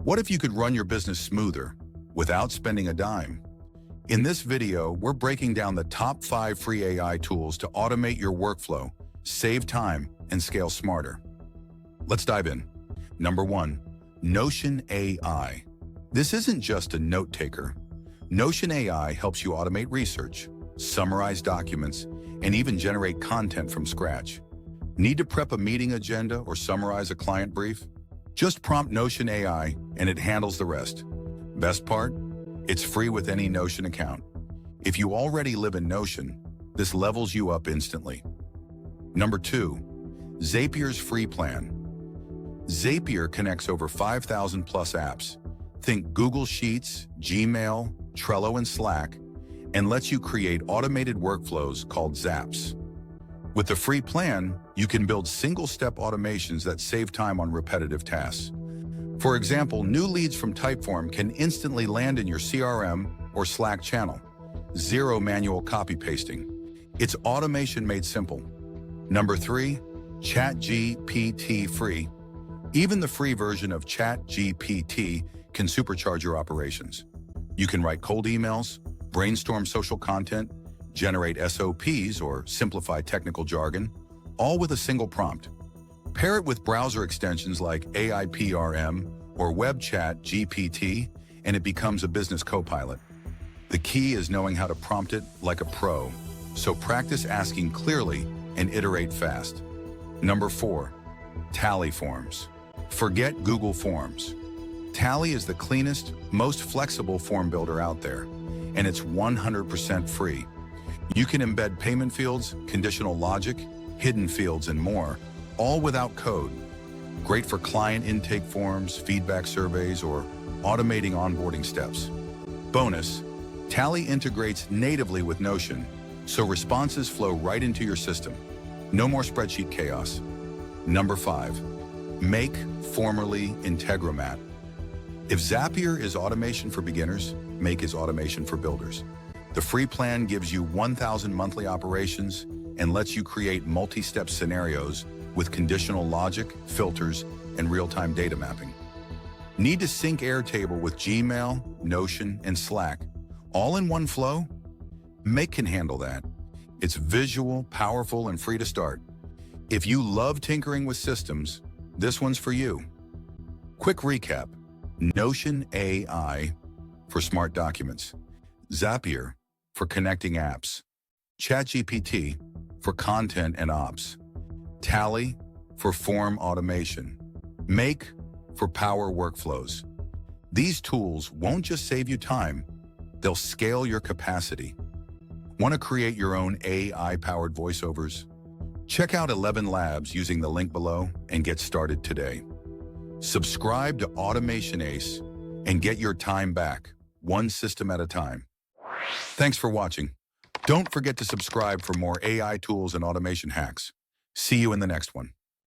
What if you could run your business smoother without spending a dime? In this video, we're breaking down the top 5 free AI tools to automate your workflow, save time, and scale smarter. Let's dive in. Number 1, Notion AI. This isn't just a note taker. Notion AI helps you automate research, summarize documents, and even generate content from scratch. Need to prep a meeting agenda or summarize a client brief? Just prompt Notion AI and it handles the rest. Best part? It's free with any Notion account. If you already live in Notion, this levels you up instantly. Number 2, Zapier's free plan. Zapier connects over 5,000 plus apps. Think Google Sheets, Gmail, Trello, and Slack, and lets you create automated workflows called Zaps. With the free plan, you can build single-step automations that save time on repetitive tasks. For example, new leads from Typeform can instantly land in your CRM or Slack channel. Zero manual copy-pasting. It's automation made simple. Number 3, ChatGPT free. Even the free version of ChatGPT can supercharge your operations. You can write cold emails, brainstorm social content, generate SOPs or simplify technical jargon, all with a single prompt. Pair it with browser extensions like AIPRM or Web Chat GPT, and it becomes a business co-pilot. The key is knowing how to prompt it like a pro, so practice asking clearly and iterate fast. Number 4, Tally Forms. Forget Google Forms. Tally is the cleanest, most flexible form builder out there, and it's 100% free. You can embed payment fields, conditional logic, hidden fields, and more, all without code. Great for client intake forms, feedback surveys, or automating onboarding steps. Bonus, Tally integrates natively with Notion, so responses flow right into your system. No more spreadsheet chaos. Number 5, Make, formerly Integromat. If Zapier is automation for beginners, Make is automation for builders. The free plan gives you 1,000 monthly operations and lets you create multi-step scenarios with conditional logic, filters, and real-time data mapping. Need to sync Airtable with Gmail, Notion, and Slack, all in one flow? Make can handle that. It's visual, powerful, and free to start. If you love tinkering with systems, this one's for you. Quick recap: Notion AI for smart documents, Zapier for connecting apps, ChatGPT for content and ops, Tally for form automation, Make for power workflows. These tools won't just save you time, they'll scale your capacity. Want to create your own AI-powered voiceovers? Check out 11 Labs using the link below and get started today. Subscribe to Automation Ace and get your time back, one system at a time. Thanks for watching. Don't forget to subscribe for more AI tools and automation hacks. See you in the next one.